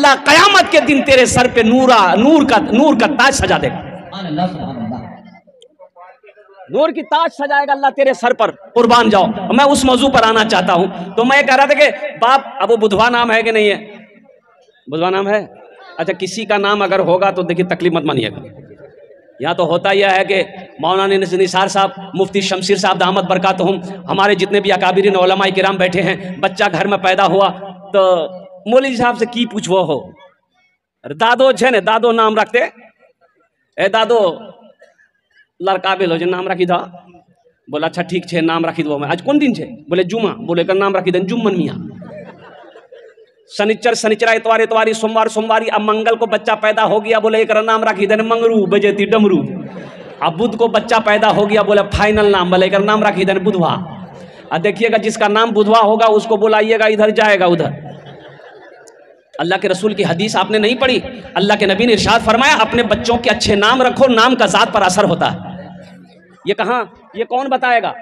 अल्लाह कयामत के दिन तेरे सर पे नूर का ताज सजा देगा। नूर की ताज सजाएगा अल्लाह तेरे सर पर। कुर्बान जाओ। मैं उस मौजू पर आना चाहता हूं। तो मैं कह रहा था कि बाप, अब वो बुधवा नाम है कि नहीं है? बुधवा नाम है। अच्छा, किसी का नाम अगर होगा तो देखिए तकलीफ मत मानिएगा। यहाँ तो होता यह है कि मौलाना निसार साहब, मुफ्ती शमशीर साहब दामद बरकातहुम, हमारे जितने भी अकाबिरीन उलमाए किराम बैठे हैं, बच्चा घर में पैदा हुआ तो मौलवी साहब से की पूछवो हो, दादो छे ने दादो नाम रखते, ए दादो लड़का बेलो जो नाम रखी था। बोला अच्छा ठीक छे, नाम रखी दो। मैं आज कौन दिन छे? बोले जुमा। बोले कर नाम रखी दें जुम्मन मियाँ। शनिचर शनिचरा, इतवार इतवारी, सोमवार सोमवारी। अब मंगल को बच्चा पैदा हो गया, बोले एक नाम रखी देने मंगरू बजेती डमरू। अब बुध को बच्चा पैदा हो गया, बोले फाइनल नाम, बोले एक नाम रखी देने बुधवा। अब देखिएगा जिसका नाम बुधवा होगा उसको बुलाइएगा, इधर जाएगा उधर। अल्लाह के रसूल की हदीस आपने नहीं पढ़ी? अल्लाह के नबी ने इरशाद फरमाया अपने बच्चों के अच्छे नाम रखो, नाम का जात पर असर होता है। ये कहाँ, ये कौन बताएगा?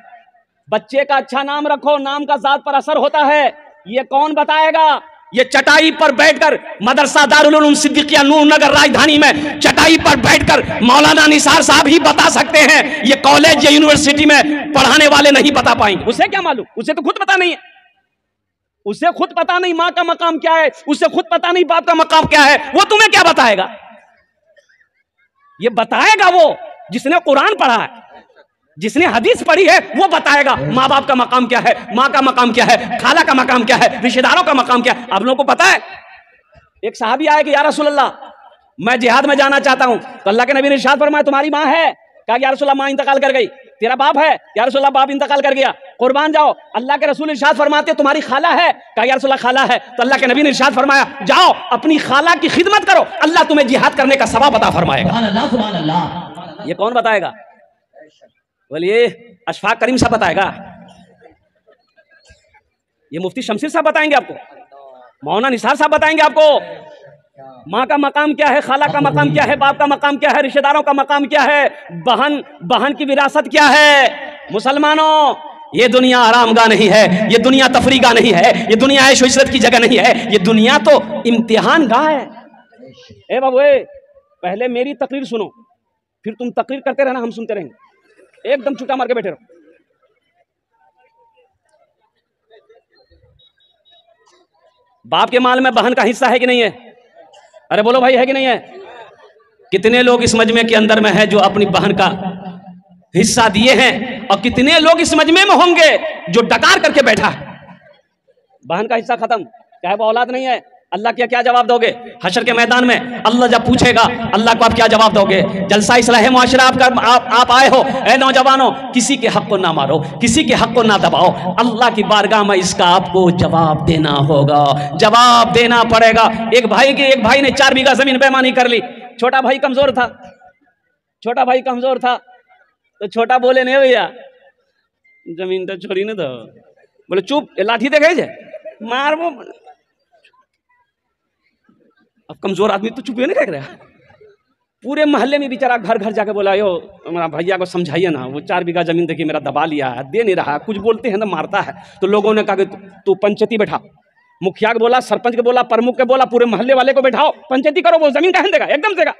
बच्चे का अच्छा नाम रखो, नाम का जात पर असर होता है, ये कौन बताएगा? ये चटाई पर बैठकर मदरसा दारुल उलूम सिद्दीकिया नूर नगर राजधानी में चटाई पर बैठकर मौलाना निसार साहब ही बता सकते हैं। ये कॉलेज या यूनिवर्सिटी में पढ़ाने वाले नहीं बता पाएंगे। उसे क्या मालूम? उसे तो खुद पता नहीं है। उसे खुद पता नहीं माँ का मकाम क्या है, उसे खुद पता नहीं बाप का मकाम क्या है। वो तुम्हें क्या बताएगा? ये बताएगा वो जिसने कुरान पढ़ा है, जिसने हदीस पढ़ी है, वो बताएगा माँ बाप का मकाम क्या है, माँ का मकाम क्या है, खाला का मकाम क्या है, रिश्तेदारों का मकाम क्या है। आप लोगों को पता है? एक साहबी आया कि या रसूल अल्लाह, मैं जिहाद में जाना चाहता हूं। तो अल्लाह के नबी ने इरशाद फरमाया तुम्हारी माँ है? कहा या रसूल अल्लाह माँ इंतकाल कर गई। तेरा बाप है? या रसूल अल्लाह बाप इंतकाल कर गया। कुर्बान जाओ। अल्लाह के रसूल इरशाद फरमाते तुम्हारी खाला है? कहा या रसूल अल्लाह खाला है। तो अल्लाह के नबी ने इरशाद फरमाया जाओ अपनी खाला की खिदमत करो, अल्लाह तुम्हें जिहाद करने का सवाब अता फरमाएगा। ये कौन बताएगा? बोलिए अशफाक करीम साहब बताएगा? ये मुफ्ती शमशीर साहब बताएंगे आपको? मौलाना निसार साहब बताएंगे आपको? माँ का मकाम क्या है, खाला का मकाम क्या है, बाप का मकाम क्या है, रिश्तेदारों का मकाम क्या है, बहन की विरासत क्या है। मुसलमानों, ये दुनिया आरामगाह नहीं है, ये दुनिया तफरीगाह नहीं है, ये दुनिया ऐश व इशरत की जगह नहीं है, ये दुनिया तो इम्तिहान गाह है। ए बाबू, पहले मेरी तकरीर सुनो, फिर तुम तकरीर करते रहना, हम सुनते रहेंगे। एकदम चुटा मार के बैठे रहो। बाप के माल में बहन का हिस्सा है कि नहीं है? अरे बोलो भाई, है कि नहीं है? कितने लोग इस मजमे के अंदर में है जो अपनी बहन का हिस्सा दिए हैं, और कितने लोग इस मजमे में होंगे जो डकार करके बैठा है। बहन का हिस्सा खत्म, क्या वो औलाद नहीं है? अल्लाह के क्या जवाब दोगे हशर के मैदान में? अल्लाह जब पूछेगा अल्लाह को आप क्या जवाब दोगे? जलसा इस्लाह मुआशरा आप आए हो, ए नौजवानों, किसी के हक को ना मारो, किसी के हक को ना दबाओ। अल्लाह की बारगाह में इसका आपको जवाब देना होगा, जवाब देना पड़ेगा। एक भाई ने 4 बीघा जमीन बेईमानी कर ली। छोटा भाई कमजोर था, तो छोटा बोले नहीं भैया जमीन तो छोड़ी ना, तो बोले चुप, लाठी देखे मार वो। अब कमजोर आदमी तो चुप नहीं रह रहा। पूरे मोहल्ले में बेचारा घर घर जाके बोला यो मेरा भैया को समझाइए ना, वो 4 बीघा जमीन देखिए मेरा दबा लिया है, दे नहीं रहा, कुछ बोलते हैं ना मारता है। तो लोगों ने कहा कि तू पंचायती बैठा, मुखिया को बोला, सरपंच को बोला, प्रमुख को बोला, पूरे मोहल्ले वाले को बैठाओ, पंचायती करो, वो जमीन कहाँ देगा, एकदम देगा।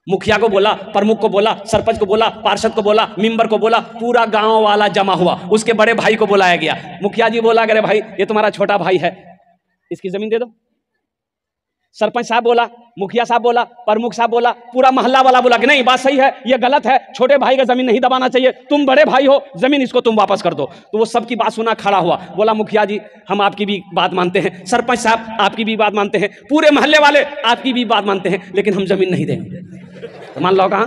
मुखिया को बोला, प्रमुख को बोला, सरपंच को बोला, पार्षद को बोला, मेंबर को बोला, पूरा गांव वाला जमा हुआ। उसके बड़े भाई को बुलाया गया। मुखिया जी बोला अरे भाई ये तुम्हारा छोटा भाई है, इसकी जमीन दे दो। सरपंच साहब बोला, मुखिया साहब बोला, प्रमुख साहब बोला, पूरा मोहल्ला वाला बोला कि नहीं बात सही है, ये गलत है, छोटे भाई का जमीन नहीं दबाना चाहिए, तुम बड़े भाई हो, जमीन इसको तुम वापस कर दो। तो वो सबकी बात सुना खड़ा हुआ, बोला मुखिया जी हम आपकी भी बात मानते हैं, सरपंच साहब आपकी भी बात मानते हैं, पूरे मोहल्ले वाले आपकी भी बात मानते हैं, लेकिन हम जमीन नहीं देंगे। तो मान लो कहाँ।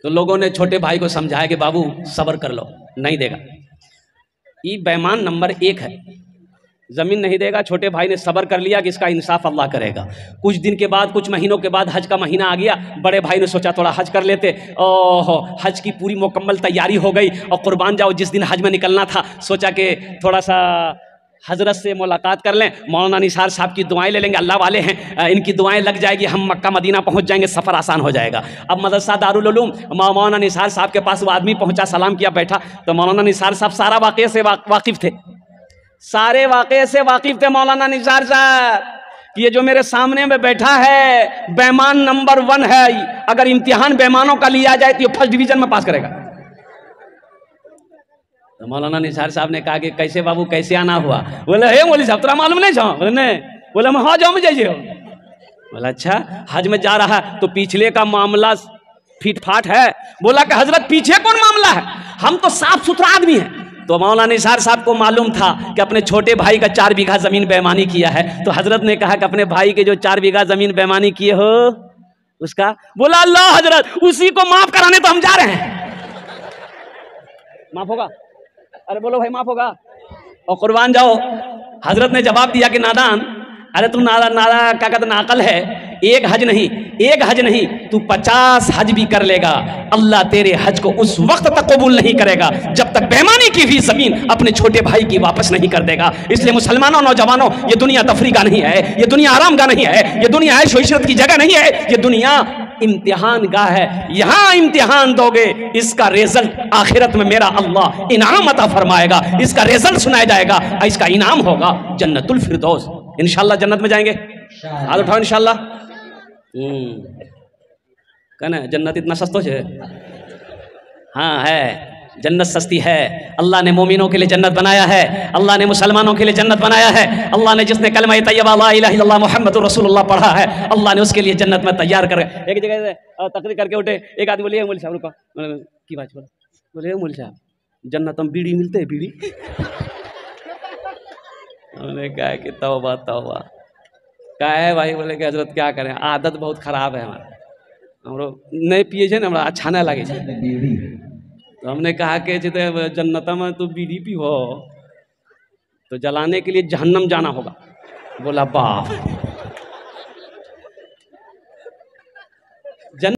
तो लोगों ने छोटे भाई को समझाया कि बाबू सब्र कर लो, नहीं देगा। ये बेईमान नंबर 1 है, जमीन नहीं देगा। छोटे भाई ने सब्र कर लिया कि इसका इंसाफ अल्लाह करेगा। कुछ दिन के बाद, कुछ महीनों के बाद हज का महीना आ गया। बड़े भाई ने सोचा थोड़ा हज कर लेते। ओहो, हज की पूरी मुकम्मल तैयारी हो गई और कुर्बान जाओ जिस दिन हज में निकलना था, सोचा कि थोड़ा सा हजरत से मुलाकात कर लें, मौलाना निसार साहब की दुआएं ले लेंगे, अल्लाह वाले हैं, इनकी दुआएं लग जाएगी, हम मक्का मदीना पहुंच जाएंगे, सफ़र आसान हो जाएगा। अब मदरसा दारुल उलूम, मौलाना निसार साहब के पास वो आदमी पहुंचा, सलाम किया, बैठा। तो मौलाना निसार साहब सारा वाक़े से वाकिफ़ थे। सारे वाक़े से वाकिफ थे मौलाना निसार साहब कि ये जो मेरे सामने में बैठा है बेईमान नंबर 1 है। अगर इम्तिहान बेईमानों का लिया जाए तो ये फर्स्ट डिवीजन में पास करेगा। तो मौलाना निसार साहब ने कहा कि कैसे बाबू कैसे आना हुआ? बोले हे मौलवी साहब तेरा मालूम नहीं छो? बोले नहीं। बोले मैं हाँ जाऊँ में जाइए। बोला अच्छा हज में जा रहा है तो पिछले का मामला फिट फाट है? बोला कि हजरत पीछे कौन मामला है, हम तो साफ सुथरा आदमी हैं। तो मौलाना निसार साहब को मालूम था कि अपने छोटे भाई का 4 बीघा जमीन बेईमानी किया है। तो हजरत ने कहा कि अपने भाई के जो 4 बीघा जमीन बेईमानी किए हो उसका? बोला अल्लाह हजरत उसी को माफ कराने तो हम जा रहे हैं। माफ होगा? अरे बोलो भाई माफ होगा और कुर्बान जाओ। हजरत ने जवाब दिया कि नादान, अरे तू नादा क्या कहते नाकल है, एक हज नहीं तू 50 हज भी कर लेगा, अल्लाह तेरे हज को उस वक्त तक कबूल नहीं करेगा जब तक बेईमानी की हुई जमीन अपने छोटे भाई की वापस नहीं कर देगा। इसलिए मुसलमानों नौजवानों, ये दुनिया तफरी का नहीं है, ये दुनिया आराम का नहीं है, ये दुनिया ऐश व इशरत की जगह नहीं है, ये दुनिया इम्तिहान गाह है। यहां इम्तिहान दोगे, इसका रिजल्ट आखिरत में मेरा अल्लाह इनाम अता फरमाएगा, इसका रिजल्ट सुनाया जाएगा, इसका इनाम होगा जन्नतुल फिरदौस। इंशाल्लाह जन्नत में जाएंगे, हाथ उठाओ इंशाल्लाह। कहना जन्नत इतना सस्तो है? हाँ है, जन्नत सस्ती है। अल्लाह ने मोमिनों के लिए जन्नत बनाया है, अल्लाह ने मुसलमानों के लिए जन्नत बनाया है। अल्लाह ने जिसने कलमा तैयबा ला इलाहा इल्लल्लाह मुहम्मदुर रसूलुल्लाह पढ़ा है, अल्लाह ने उसके लिए जन्नत में तैयार कर। एक जगह से तकरीर करके उठे, एक आदमी बोले मौलवी साहब रुको, की बात बोले मौलवी साहब जन्नत में बीड़ी मिलते है? बीड़ी हमने कहा कि तौबा तौबा। क्या है भाई? बोले कि हजरत क्या करें, आदत बहुत खराब है हमारा, हमरो नहीं पिए छे ना, हमरा अच्छा नहीं लगे। तो हमने कहा कि जन्नत में तो बीड़ी पी हो तो जलाने के लिए जहन्नम जाना होगा। बोला बाप